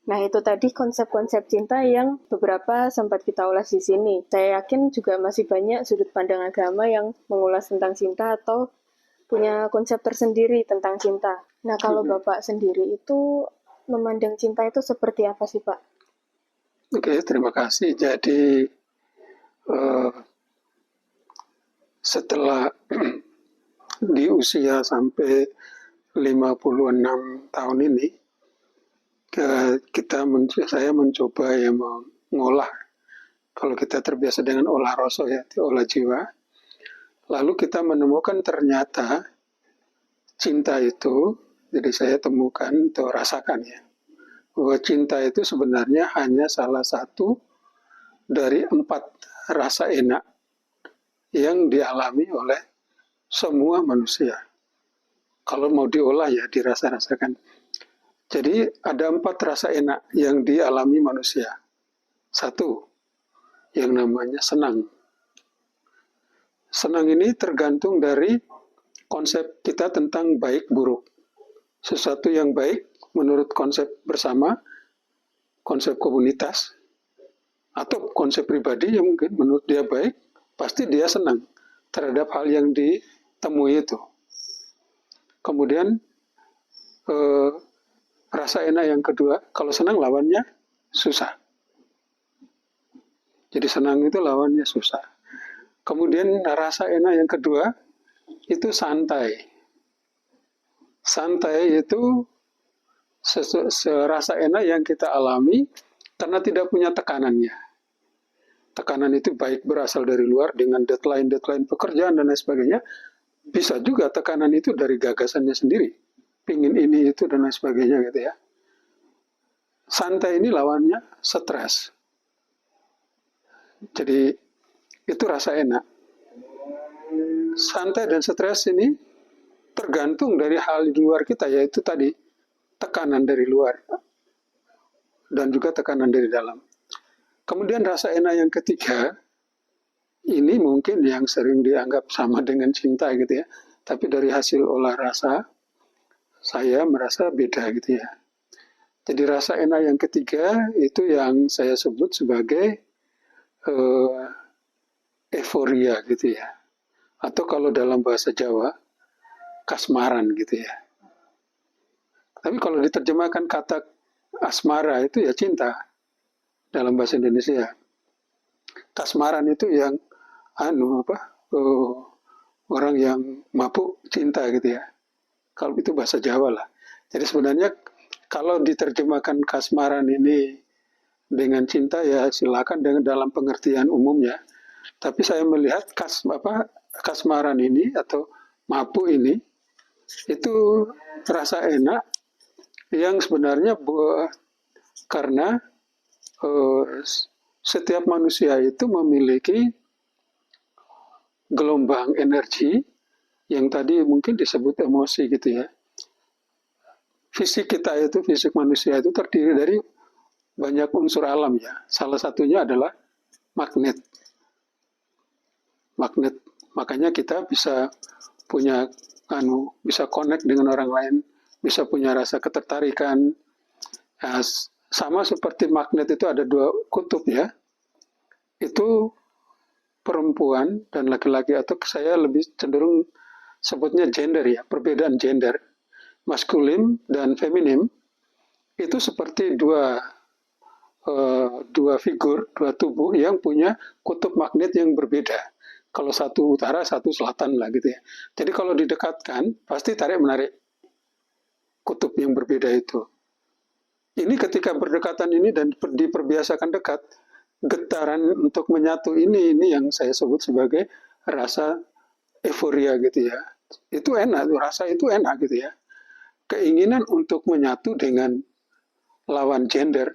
Nah, itu tadi konsep-konsep cinta yang beberapa sempat kita ulas di sini. Saya yakin juga masih banyak sudut pandang agama yang mengulas tentang cinta atau punya konsep tersendiri tentang cinta. Nah, kalau Bapak sendiri itu memandang cinta itu seperti apa sih, Pak? Oke, terima kasih. Jadi eh, setelah di usia sampai 56 tahun ini, saya mencoba ya mengolah. Kalau kita terbiasa dengan olah rasa ya, olah jiwa. Lalu kita menemukan ternyata cinta itu, jadi saya temukan atau rasakan ya, bahwa cinta itu sebenarnya hanya salah satu dari 4 rasa enak yang dialami oleh semua manusia. Kalau mau diolah ya dirasa-rasakan. Jadi ada 4 rasa enak yang dialami manusia. Satu, yang namanya senang. Senang ini tergantung dari konsep kita tentang baik buruk. Sesuatu yang baik menurut konsep bersama, konsep komunitas, atau konsep pribadi yang mungkin menurut dia baik, pasti dia senang terhadap hal yang ditemui itu. Kemudian eh, rasa enak yang kedua, kalau senang lawannya susah. Jadi senang itu lawannya susah. Kemudian rasa enak yang kedua itu santai. Santai itu serasa enak yang kita alami karena tidak punya tekanannya. Tekanan itu baik berasal dari luar dengan deadline pekerjaan dan lain sebagainya. Bisa juga tekanan itu dari gagasannya sendiri. Pingin ini, itu, dan lain sebagainya gitu ya. Santai ini lawannya stres. Jadi itu rasa enak. Santai dan stres ini tergantung dari hal di luar kita, yaitu tadi tekanan dari luar dan juga tekanan dari dalam. Kemudian rasa enak yang ketiga, ini mungkin yang sering dianggap sama dengan cinta gitu ya. Tapi dari hasil olah rasa, saya merasa beda gitu ya. Jadi rasa enak yang ketiga itu yang saya sebut sebagai eh, euforia gitu ya. Atau kalau dalam bahasa Jawa, kasmaran gitu ya. Tapi kalau diterjemahkan kata asmara itu ya cinta dalam bahasa Indonesia. Kasmaran itu yang uh, orang yang mabuk cinta gitu ya. Kalau itu bahasa Jawa lah. Jadi sebenarnya kalau diterjemahkan kasmaran ini dengan cinta ya silakan dengan dalam pengertian umumnya. Tapi saya melihat kasmaran ini atau mabuk ini itu rasa enak yang sebenarnya karena eh, setiap manusia itu memiliki gelombang energi yang tadi mungkin disebut emosi gitu ya. Fisik kita itu, fisik manusia itu terdiri dari banyak unsur alam ya. Salah satunya adalah magnet. Magnet. Makanya kita bisa punya bisa connect dengan orang lain, bisa punya rasa ketertarikan. Nah, sama seperti magnet itu ada 2 kutub ya. Itu perempuan dan laki-laki, atau saya lebih cenderung sebutnya gender ya, perbedaan gender, maskulin dan feminim, itu seperti dua figur, 2 tubuh yang punya kutub magnet yang berbeda. Kalau satu utara, satu selatan lah gitu ya. Jadi kalau didekatkan, pasti tarik menarik kutub yang berbeda itu. Ini ketika berdekatan ini dan diperbiasakan dekat, getaran untuk menyatu ini yang saya sebut sebagai rasa euforia gitu ya. Itu enak, rasa itu enak gitu ya. Keinginan untuk menyatu dengan lawan gender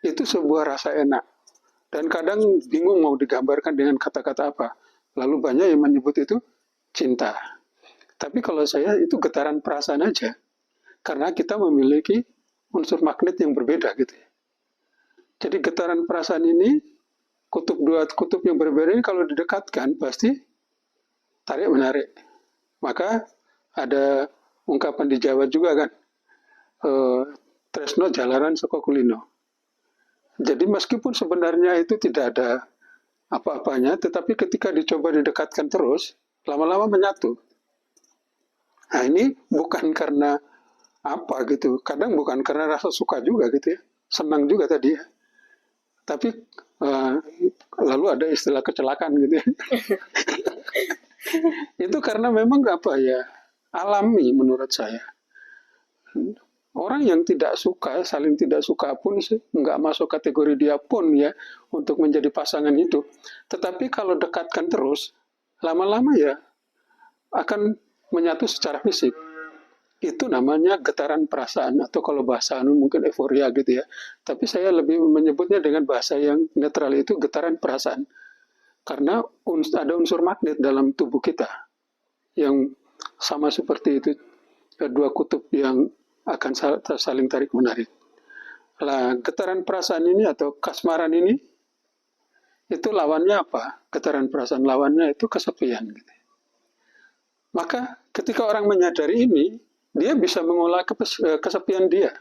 itu sebuah rasa enak. Dan kadang bingung mau digambarkan dengan kata-kata apa. Lalu banyak yang menyebut itu cinta. Tapi kalau saya itu getaran perasaan aja. Karena kita memiliki unsur magnet yang berbeda gitu ya. Jadi getaran perasaan ini, kutub yang berbeda ini kalau didekatkan pasti tarik menarik. Maka ada ungkapan di Jawa juga kan, eh, tresno jalaran saka kulino. Jadi meskipun sebenarnya itu tidak ada apa-apanya, tetapi ketika dicoba didekatkan terus, lama-lama menyatu. Nah ini bukan karena apa gitu, kadang bukan karena rasa suka juga gitu ya, senang juga tadi ya. Tapi lalu ada istilah kecelakaan gitu ya. Itu karena memang apa ya, alami menurut saya. Orang yang tidak suka, saling tidak suka pun nggak masuk kategori dia pun ya untuk menjadi pasangan itu. Tetapi kalau dekatkan terus, lama-lama ya akan menyatu secara fisik. Itu namanya getaran perasaan atau kalau bahasa mungkin euforia gitu ya. Tapi saya lebih menyebutnya dengan bahasa yang netral, itu getaran perasaan. Karena ada unsur magnet dalam tubuh kita yang sama seperti itu, dua kutub yang akan saling tarik menarik. Nah, getaran perasaan ini atau kasmaran ini itu lawannya apa? Getaran perasaan lawannya itu kesepian gitu. Maka ketika orang menyadari ini, dia bisa mengolah kesepian dia.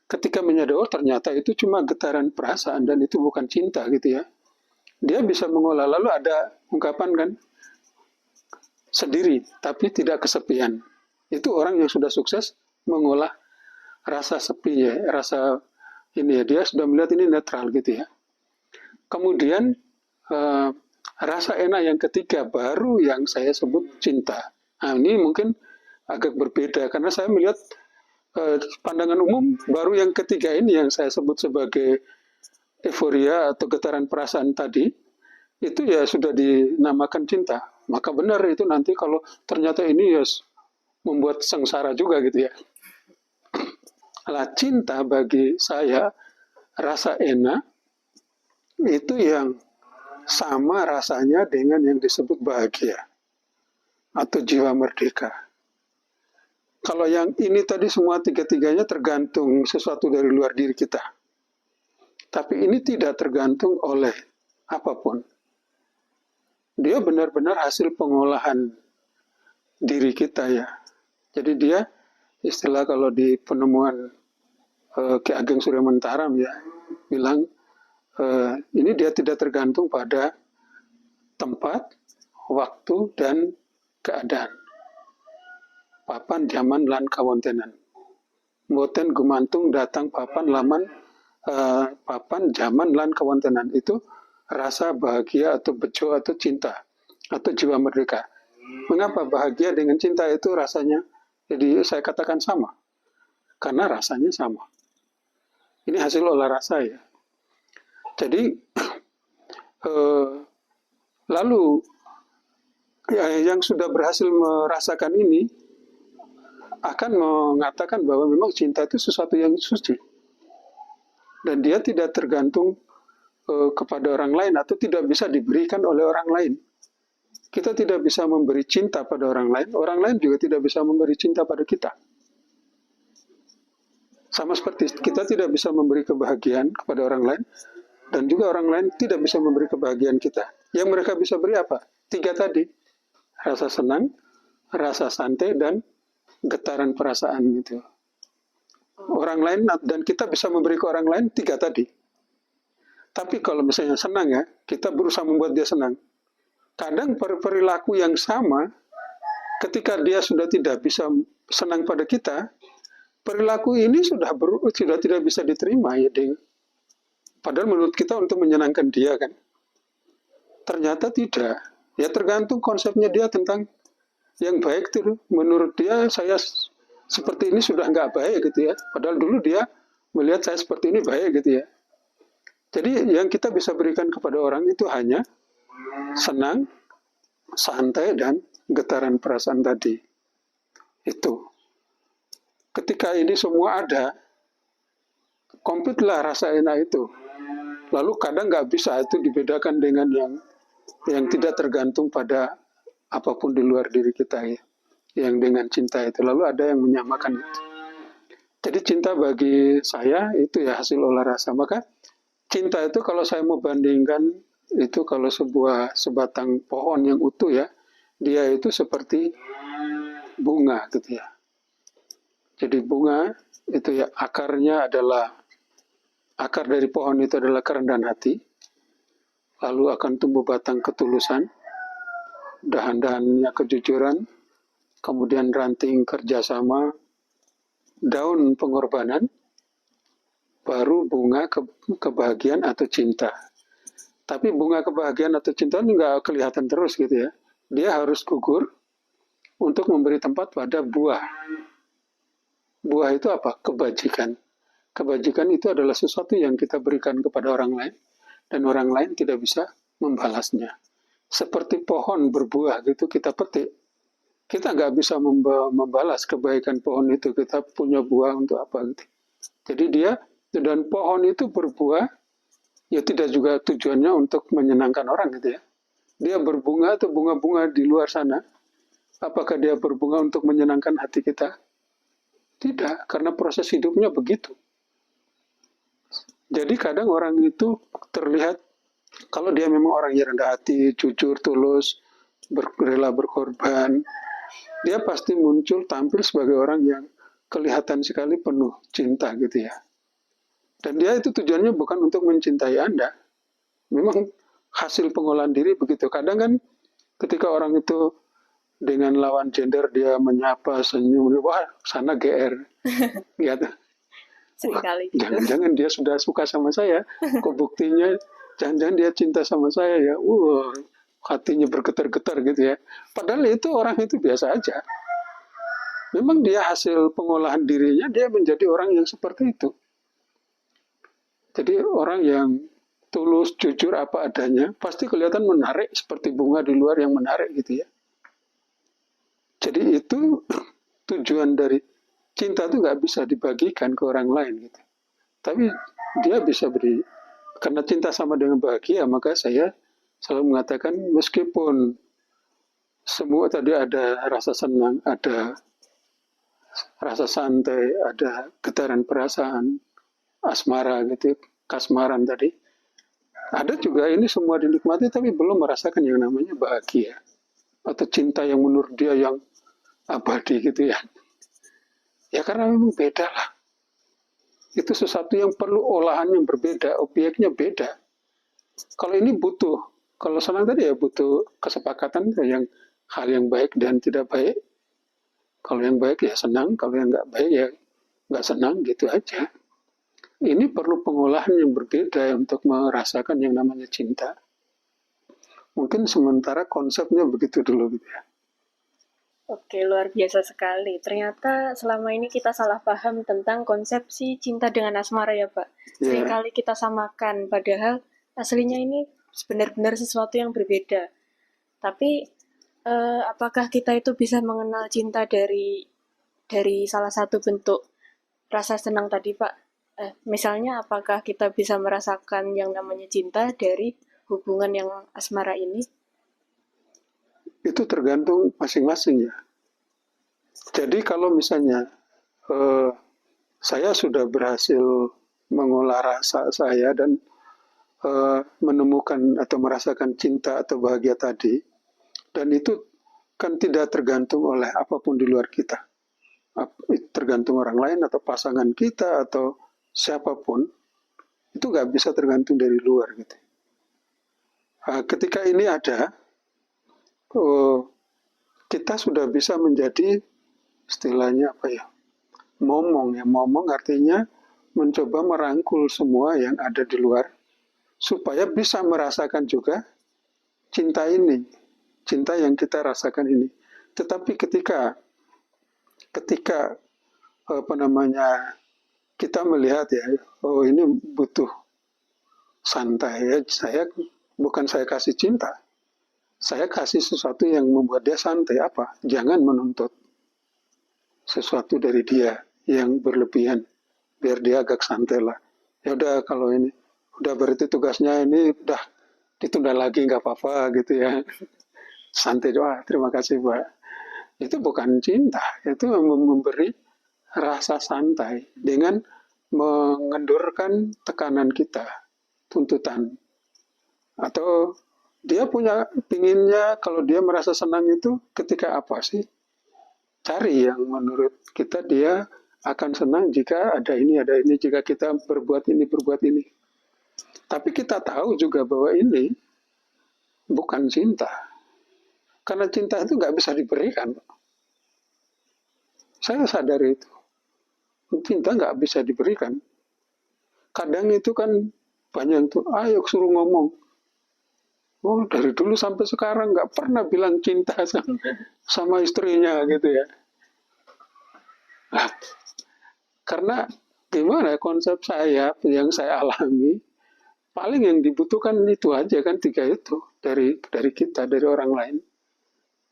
Ketika menyadari, oh ternyata itu cuma getaran perasaan dan itu bukan cinta gitu ya. Dia bisa mengolah, lalu ada ungkapan kan, sendiri tapi tidak kesepian. Itu orang yang sudah sukses mengolah rasa sepi ya, rasa ini ya, dia sudah melihat ini netral gitu ya. Kemudian rasa enak yang ketiga baru yang saya sebut cinta. Nah ini mungkin agak berbeda karena saya melihat pandangan umum baru yang ketiga ini yang saya sebut sebagai euforia atau getaran perasaan tadi, itu ya sudah dinamakan cinta. Maka benar itu nanti kalau ternyata ini ya membuat sengsara juga gitu ya. Lah cinta bagi saya, rasa enak itu yang sama rasanya dengan yang disebut bahagia atau jiwa merdeka. Kalau yang ini tadi semua tiga-tiganya tergantung sesuatu dari luar diri kita. Tapi ini tidak tergantung oleh apapun. Dia benar-benar hasil pengolahan diri kita ya. Jadi dia istilah kalau di penemuan Ki Ageng Surya Mentaram ya bilang ini dia tidak tergantung pada tempat, waktu dan keadaan. Papan zaman lan kawontenan. Mboten gumantung datang papan laman papan zaman lan kawontenan, itu rasa bahagia atau bejo atau cinta atau jiwa merdeka. Mengapa bahagia dengan cinta itu rasanya? Jadi saya katakan sama. Karena rasanya sama. Ini hasil olah rasa ya. Jadi lalu yang sudah berhasil merasakan ini akan mengatakan bahwa memang cinta itu sesuatu yang suci. Dan dia tidak tergantung kepada orang lain atau tidak bisa diberikan oleh orang lain. Kita tidak bisa memberi cinta pada orang lain juga tidak bisa memberi cinta pada kita. Sama seperti kita tidak bisa memberi kebahagiaan kepada orang lain, dan juga orang lain tidak bisa memberi kebahagiaan kita. Yang mereka bisa beri apa? Tiga tadi. Rasa senang, rasa santai, dan getaran perasaan gitu. Orang lain dan kita bisa memberi ke orang lain tiga tadi. Tapi kalau misalnya senang ya, kita berusaha membuat dia senang. Kadang perilaku yang sama, ketika dia sudah tidak bisa senang pada kita, perilaku ini sudah tidak bisa diterima ya, Ding. Padahal menurut kita untuk menyenangkan dia kan. Ternyata tidak. Ya tergantung konsepnya dia tentang yang baik itu. Menurut dia saya seperti ini sudah nggak baik gitu ya. Padahal dulu dia melihat saya seperti ini baik gitu ya. Jadi yang kita bisa berikan kepada orang itu hanya senang, santai, dan getaran perasaan tadi. Itu. Ketika ini semua ada, komplitlah rasa enak itu. Lalu kadang nggak bisa itu dibedakan dengan yang tidak tergantung pada apapun di luar diri kita ya. Yang dengan cinta itu. Lalu ada yang menyamakan itu. Jadi cinta bagi saya itu ya hasil olah rasa. Maka cinta itu kalau saya mau bandingkan itu kalau sebatang pohon yang utuh ya, dia itu seperti bunga gitu ya. Jadi bunga itu ya, akar dari pohon itu adalah kerendahan hati, lalu akan tumbuh batang ketulusan, dahan-dahannya kejujuran, kemudian ranting kerjasama, daun pengorbanan, baru bunga kebahagiaan atau cinta. Tapi bunga kebahagiaan atau cinta ini nggak kelihatan terus gitu ya. Dia harus gugur untuk memberi tempat pada buah. Buah itu apa? Kebajikan. Kebajikan itu adalah sesuatu yang kita berikan kepada orang lain, dan orang lain tidak bisa membalasnya. Seperti pohon berbuah gitu kita petik. Kita nggak bisa membalas kebaikan pohon itu. Kita punya buah untuk apa gitu. Jadi dan pohon itu berbuah, ya tidak juga tujuannya untuk menyenangkan orang gitu ya. Dia berbunga atau bunga-bunga di luar sana. Apakah dia berbunga untuk menyenangkan hati kita? Tidak, karena proses hidupnya begitu. Jadi kadang orang itu terlihat, kalau dia memang orang yang rendah hati, jujur, tulus, rela berkorban, dia pasti muncul tampil sebagai orang yang kelihatan sekali penuh cinta gitu ya. Dan dia itu tujuannya bukan untuk mencintai Anda. Memang hasil pengolahan diri begitu. Kadang kan ketika orang itu dengan lawan gender dia menyapa, senyum, wah sana GR. Gitu. Seringkali gitu. Jangan-jangan dia sudah suka sama saya. Kok buktinya jangan-jangan dia cinta sama saya ya. Hatinya bergetar-getar gitu ya. Padahal itu orang itu biasa aja. Memang dia hasil pengolahan dirinya, dia menjadi orang yang seperti itu. Jadi orang yang tulus, jujur apa adanya, pasti kelihatan menarik seperti bunga di luar yang menarik gitu ya. Jadi itu tujuan dari cinta itu nggak bisa dibagikan ke orang lain gitu. Tapi dia bisa beri, karena cinta sama dengan bahagia, maka saya selalu mengatakan meskipun semua tadi ada rasa senang, ada rasa santai, ada getaran perasaan, asmara gitu, kasmaran tadi. Ada juga ini semua dinikmati tapi belum merasakan yang namanya bahagia. Atau cinta yang menurut dia yang abadi gitu ya. Ya karena memang beda lah. Itu sesuatu yang perlu olahan yang berbeda, obyeknya beda. Kalau ini butuh, kalau senang tadi ya butuh kesepakatan yang hal yang baik dan tidak baik. Kalau yang baik ya senang, kalau yang nggak baik ya nggak senang gitu aja. Ini perlu pengolahan yang berbeda untuk merasakan yang namanya cinta. Mungkin sementara konsepnya begitu dulu gitu ya. Oke, luar biasa sekali. Ternyata selama ini kita salah paham tentang konsepsi cinta dengan asmara ya, Pak. Seringkali kita samakan, padahal aslinya ini benar-benar sesuatu yang berbeda. Tapi apakah kita itu bisa mengenal cinta dari salah satu bentuk rasa senang tadi, Pak? Misalnya, apakah kita bisa merasakan yang namanya cinta dari hubungan yang asmara ini? Itu tergantung masing-masing ya. Jadi kalau misalnya saya sudah berhasil mengolah rasa saya dan menemukan atau merasakan cinta atau bahagia tadi, dan itu kan tidak tergantung oleh apapun di luar kita. Tergantung orang lain atau pasangan kita atau siapapun, itu nggak bisa tergantung dari luar gitu. Ketika ini ada, kita sudah bisa menjadi istilahnya apa ya, momong ya. Momong artinya mencoba merangkul semua yang ada di luar supaya bisa merasakan juga cinta ini, cinta yang kita rasakan ini. Tetapi ketika apa namanya, kita melihat ya, oh ini butuh santai ya, saya kasih cinta, saya kasih sesuatu yang membuat dia santai. Apa? Jangan menuntut sesuatu dari dia yang berlebihan, biar dia agak santai lah. Ya udah kalau ini udah berarti tugasnya ini udah ditunda lagi nggak apa-apa gitu ya. Santai doa, terima kasih Pak. Itu bukan cinta, itu memberi rasa santai dengan mengendurkan tekanan kita, tuntutan. Atau dia punya pinginnya, kalau dia merasa senang itu ketika apa sih? Cari yang menurut kita dia akan senang jika ada ini, jika kita berbuat ini. Tapi kita tahu juga bahwa ini bukan cinta. Karena cinta itu nggak bisa diberikan. Saya sadar itu. Cinta nggak bisa diberikan. Kadang itu kan banyak tuh, ayo suruh ngomong. Oh, dari dulu sampai sekarang nggak pernah bilang cinta sama istrinya gitu ya. Nah, karena gimana konsep saya yang saya alami, paling yang dibutuhkan itu aja kan, 3 itu dari kita, dari orang lain.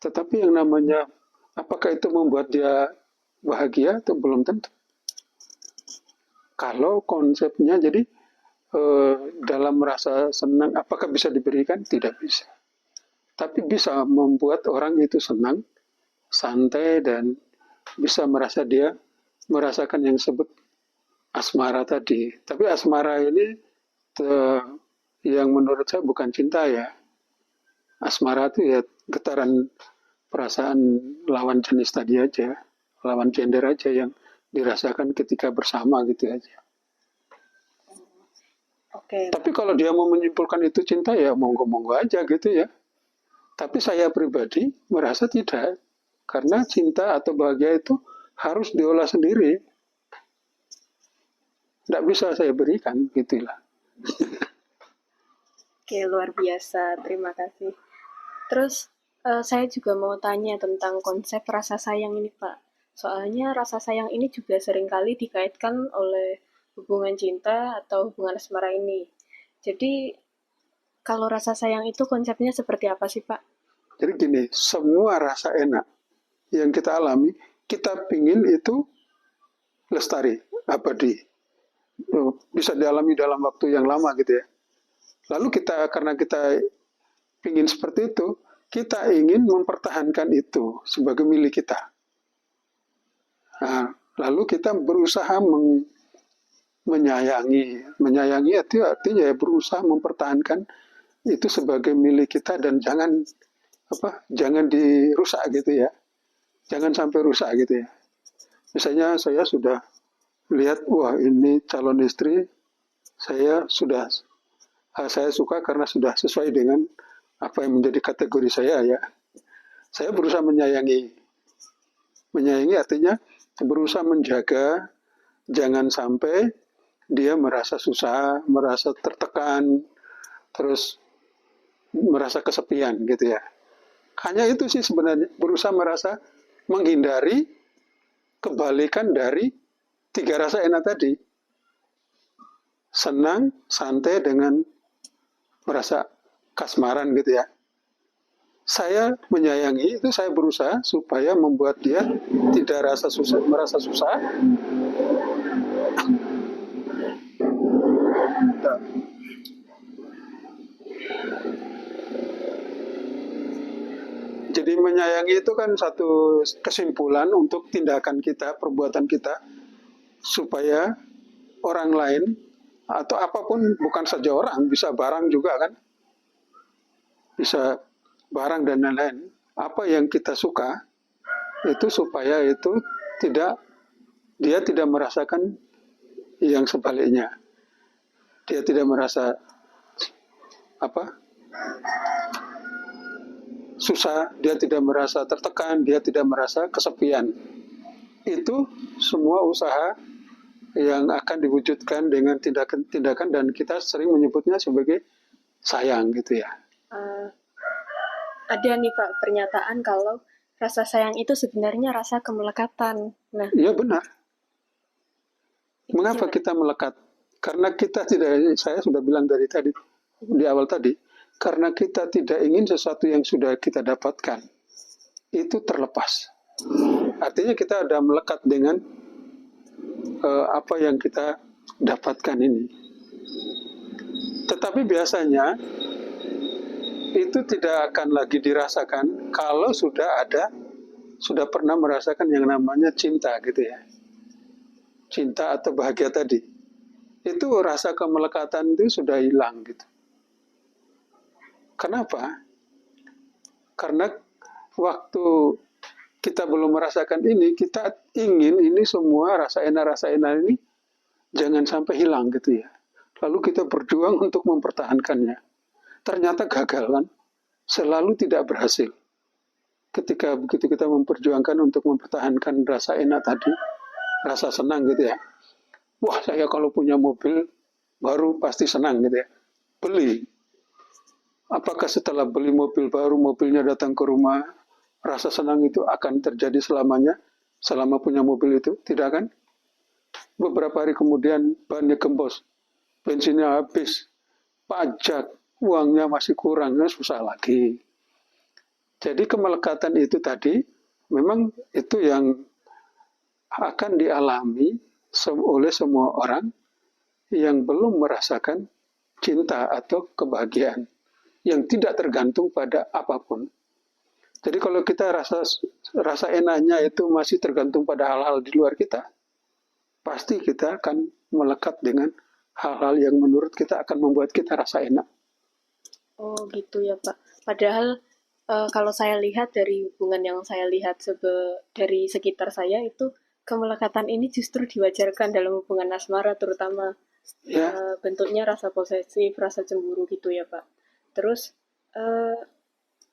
Tetapi yang namanya apakah itu membuat dia bahagia atau belum tentu. Kalau konsepnya jadi dalam merasa senang, apakah bisa diberikan? Tidak bisa. Tapi bisa membuat orang itu senang, santai, dan bisa dia merasakan yang disebut asmara tadi. Tapi asmara ini yang menurut saya bukan cinta ya. Asmara itu ya getaran perasaan lawan jenis tadi aja, lawan gender aja yang dirasakan ketika bersama gitu aja. Oke. Tapi kalau dia mau menyimpulkan itu cinta ya monggo-monggo aja gitu ya. Tapi saya pribadi merasa tidak. Karena cinta atau bahagia itu harus diolah sendiri. Tidak bisa saya berikan gitulah. Oke, luar biasa. Terima kasih. Terus saya juga mau tanya tentang konsep rasa sayang ini, Pak. Soalnya rasa sayang ini juga seringkali dikaitkan oleh hubungan cinta atau hubungan asmara ini. Jadi, kalau rasa sayang itu konsepnya seperti apa sih, Pak? Jadi gini, semua rasa enak yang kita alami, kita pingin itu lestari, abadi. Bisa dialami dalam waktu yang lama gitu ya. Lalu karena kita pingin seperti itu, kita ingin mempertahankan itu sebagai milik kita. Nah, lalu kita berusaha menyayangi itu artinya ya berusaha mempertahankan itu sebagai milik kita dan jangan dirusak gitu ya, jangan sampai rusak gitu ya. Misalnya saya sudah lihat, wah ini calon istri saya suka karena sudah sesuai dengan apa yang menjadi kategori saya ya. Saya berusaha menyayangi artinya berusaha menjaga jangan sampai dia merasa susah, merasa tertekan, terus merasa kesepian gitu ya. Hanya itu sih sebenarnya, berusaha menghindari kebalikan dari 3 rasa enak tadi. Senang, santai dengan merasa kasmaran gitu ya. Saya menyayangi itu, saya berusaha supaya membuat dia tidak merasa susah. Jadi menyayangi itu kan satu kesimpulan untuk tindakan kita, perbuatan kita, supaya orang lain atau apapun, bukan saja orang, bisa barang juga kan, bisa barang dan lain-lain. Apa yang kita suka itu supaya itu dia tidak merasakan yang sebaliknya. Dia tidak merasa susah, dia tidak merasa tertekan, dia tidak merasa kesepian. Itu semua usaha yang akan diwujudkan dengan tindakan dan kita sering menyebutnya sebagai sayang gitu ya. Ada nih Pak pernyataan kalau rasa sayang itu sebenarnya rasa kemelekatan. Nah, iya benar. Mengapa kita melekat? Karena kita saya sudah bilang di awal tadi, karena kita tidak ingin sesuatu yang sudah kita dapatkan itu terlepas. Artinya kita ada melekat dengan apa yang kita dapatkan ini. Tetapi biasanya itu tidak akan lagi dirasakan kalau sudah pernah merasakan yang namanya cinta gitu ya. Cinta atau bahagia tadi. Itu rasa kemelekatan itu sudah hilang gitu. Kenapa? Karena waktu kita belum merasakan ini, kita ingin ini semua rasa enak ini jangan sampai hilang gitu ya. Lalu kita berjuang untuk mempertahankannya. Ternyata gagal kan, selalu tidak berhasil. Ketika begitu kita memperjuangkan untuk mempertahankan rasa enak tadi, rasa senang gitu ya. Wah, saya kalau punya mobil baru pasti senang gitu ya. Beli. Apakah setelah beli mobil baru, mobilnya datang ke rumah, rasa senang itu akan terjadi selamanya, selama punya mobil itu? Tidak kan? Beberapa hari kemudian bannya gembos, bensinnya habis, pajak, uangnya masih kurang, susah lagi. Jadi kemelekatan itu tadi, memang itu yang akan dialami oleh semua orang yang belum merasakan cinta atau kebahagiaan yang tidak tergantung pada apapun. Jadi kalau kita rasa enaknya itu masih tergantung pada hal-hal di luar kita, pasti kita akan melekat dengan hal-hal yang menurut kita akan membuat kita rasa enak. Oh gitu ya Pak. Padahal kalau saya lihat dari hubungan yang saya lihat dari sekitar saya itu kemelekatan ini justru diwajarkan dalam hubungan asmara, terutama Ya, bentuknya rasa posesif, rasa cemburu gitu ya Pak. Terus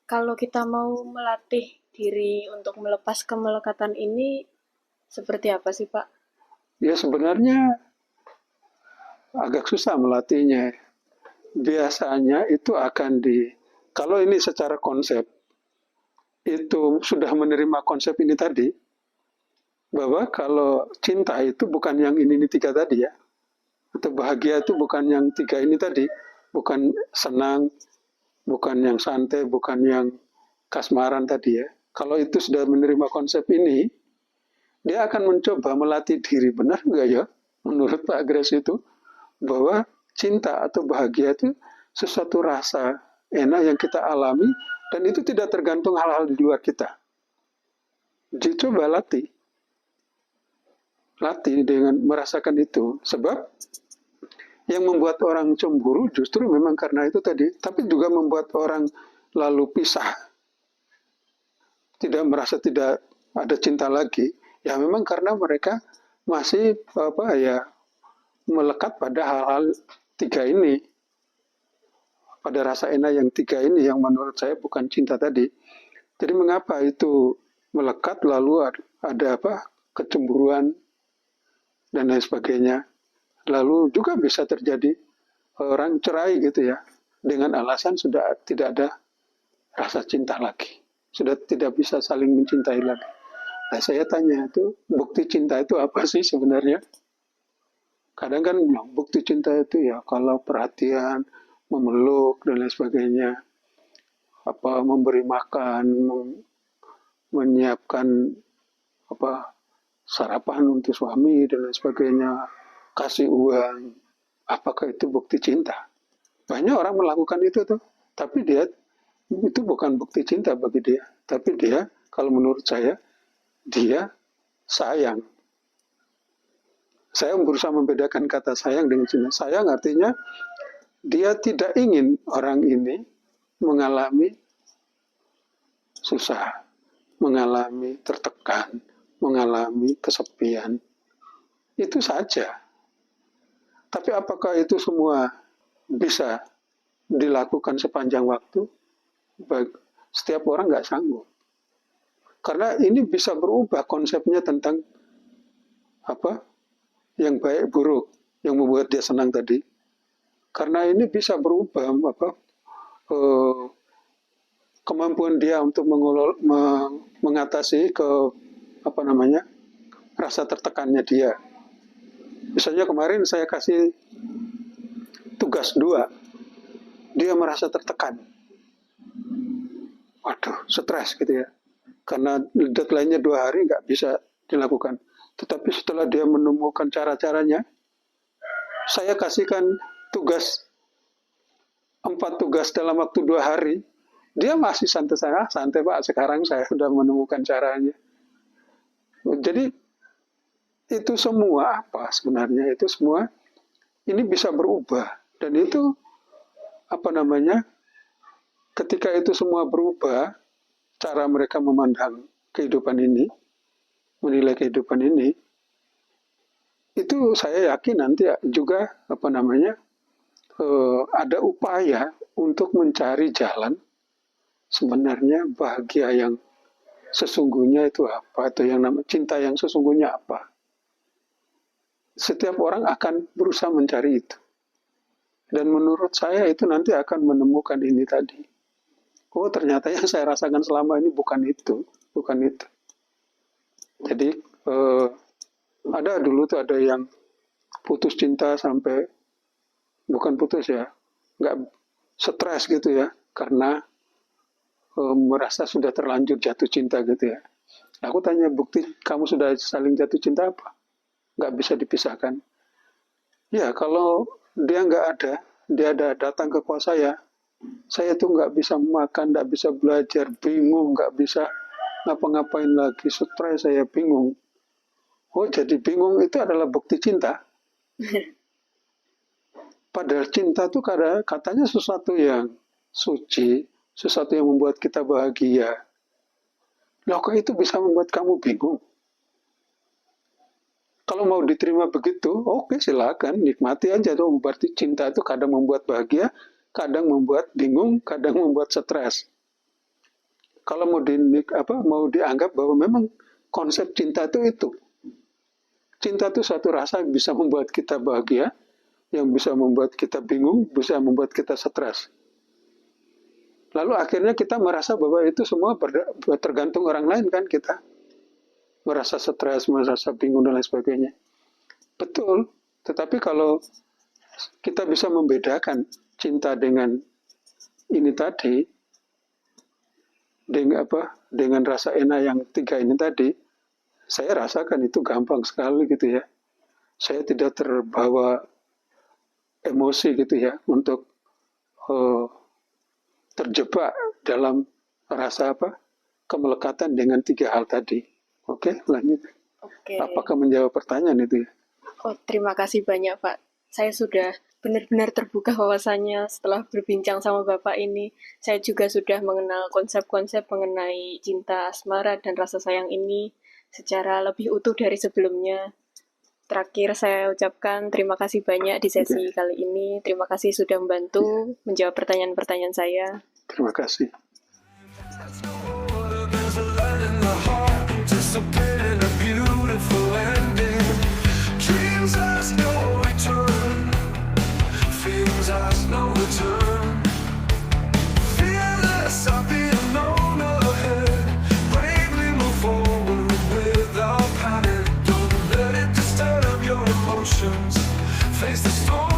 kalau kita mau melatih diri untuk melepas kemelekatan ini seperti apa sih Pak? ya sebenarnya agak susah melatihnya. Biasanya itu kalau ini secara konsep, itu sudah menerima konsep ini tadi, bahwa kalau cinta itu bukan yang ini tiga tadi ya, atau bahagia itu bukan yang tiga ini tadi, bukan senang, bukan yang santai, bukan yang kasmaran tadi ya. Kalau itu sudah menerima konsep ini, dia akan mencoba melatih diri, benar nggak ya, menurut Pak Grace itu, bahwa cinta atau bahagia itu sesuatu rasa enak yang kita alami, dan itu tidak tergantung hal-hal di luar kita. Dicoba latih dengan merasakan itu. Sebab yang membuat orang cemburu justru memang karena itu tadi, tapi juga membuat orang lalu pisah, tidak merasa tidak ada cinta lagi. Ya memang karena mereka masih melekat pada hal-hal tiga ini, pada rasa enak yang tiga ini yang menurut saya bukan cinta tadi. Jadi mengapa itu melekat lalu ada kecemburuan dan lain sebagainya. Lalu juga bisa terjadi orang cerai gitu ya, dengan alasan sudah tidak ada rasa cinta lagi, sudah tidak bisa saling mencintai lagi. Nah saya tanya itu, bukti cinta itu apa sih sebenarnya? Kadang kan bilang bukti cinta itu ya kalau perhatian, memeluk dan lain sebagainya, memberi makan, menyiapkan sarapan untuk suami dan lain sebagainya, kasih uang. Apakah itu bukti cinta? Banyak orang melakukan itu tuh, tapi dia itu bukan bukti cinta bagi dia. Tapi dia, kalau menurut saya, dia sayang. Saya berusaha membedakan kata sayang dengan cinta. Sayang artinya dia tidak ingin orang ini mengalami susah, mengalami tertekan, mengalami kesepian. Itu saja. Tapi apakah itu semua bisa dilakukan sepanjang waktu? Setiap orang nggak sanggup. Karena ini bisa berubah konsepnya tentang apa yang baik buruk, yang membuat dia senang tadi. Karena ini bisa berubah kemampuan dia untuk mengatasi rasa tertekannya dia. Misalnya kemarin saya kasih tugas 2, dia merasa tertekan. Waduh, stres gitu ya. Karena deadline-nya 2 hari nggak bisa dilakukan. Tetapi setelah dia menemukan cara-caranya, saya kasihkan 4 tugas dalam waktu 2 hari, dia masih santai Pak, sekarang saya sudah menemukan caranya. Jadi itu semua sebenarnya itu semua ini bisa berubah, dan itu ketika itu semua berubah, cara mereka memandang kehidupan ini, menilai kehidupan ini, itu saya yakin nanti juga ada upaya untuk mencari jalan sebenarnya bahagia yang sesungguhnya itu apa, atau yang namanya cinta yang sesungguhnya apa. Setiap orang akan berusaha mencari itu. Dan menurut saya itu nanti akan menemukan ini tadi. Oh, ternyata yang saya rasakan selama ini bukan itu. Jadi ada yang putus cinta sampai, bukan putus ya, nggak stres gitu ya, karena merasa sudah terlanjur jatuh cinta gitu ya. Aku tanya, bukti kamu sudah saling jatuh cinta apa? Nggak bisa dipisahkan. Ya, kalau dia nggak ada, dia datang ke kos saya tuh nggak bisa makan, nggak bisa belajar, bingung, nggak bisa ngapa-ngapain lagi, stres, saya bingung. Oh, jadi bingung itu adalah bukti cinta. Padahal cinta itu katanya sesuatu yang suci, sesuatu yang membuat kita bahagia. Loh, kok itu bisa membuat kamu bingung? Kalau mau diterima begitu, oke, silakan, nikmati aja tuh. Berarti cinta itu kadang membuat bahagia, kadang membuat bingung, kadang membuat stres. Kalau mau dianggap bahwa memang konsep cinta itu. Cinta itu suatu rasa yang bisa membuat kita bahagia, yang bisa membuat kita bingung, bisa membuat kita stres. Lalu akhirnya kita merasa bahwa itu semua tergantung orang lain kan, kita merasa stres, merasa bingung dan lain sebagainya. Betul, tetapi kalau kita bisa membedakan cinta dengan ini tadi, dengan rasa enak yang tiga ini tadi, saya rasakan itu gampang sekali gitu ya. Saya tidak terbawa emosi gitu ya untuk terjebak dalam rasa kemelekatan dengan tiga hal tadi. Oke, lanjut. Oke. Apakah menjawab pertanyaan itu ya? Oh, terima kasih banyak, Pak. Saya sudah benar-benar terbuka wawasannya setelah berbincang sama Bapak ini. Saya juga sudah mengenal konsep-konsep mengenai cinta, asmara, dan rasa sayang ini secara lebih utuh dari sebelumnya. Terakhir saya ucapkan terima kasih banyak di sesi kali ini. Terima kasih sudah membantu menjawab pertanyaan-pertanyaan saya. Terima kasih. Face the storm.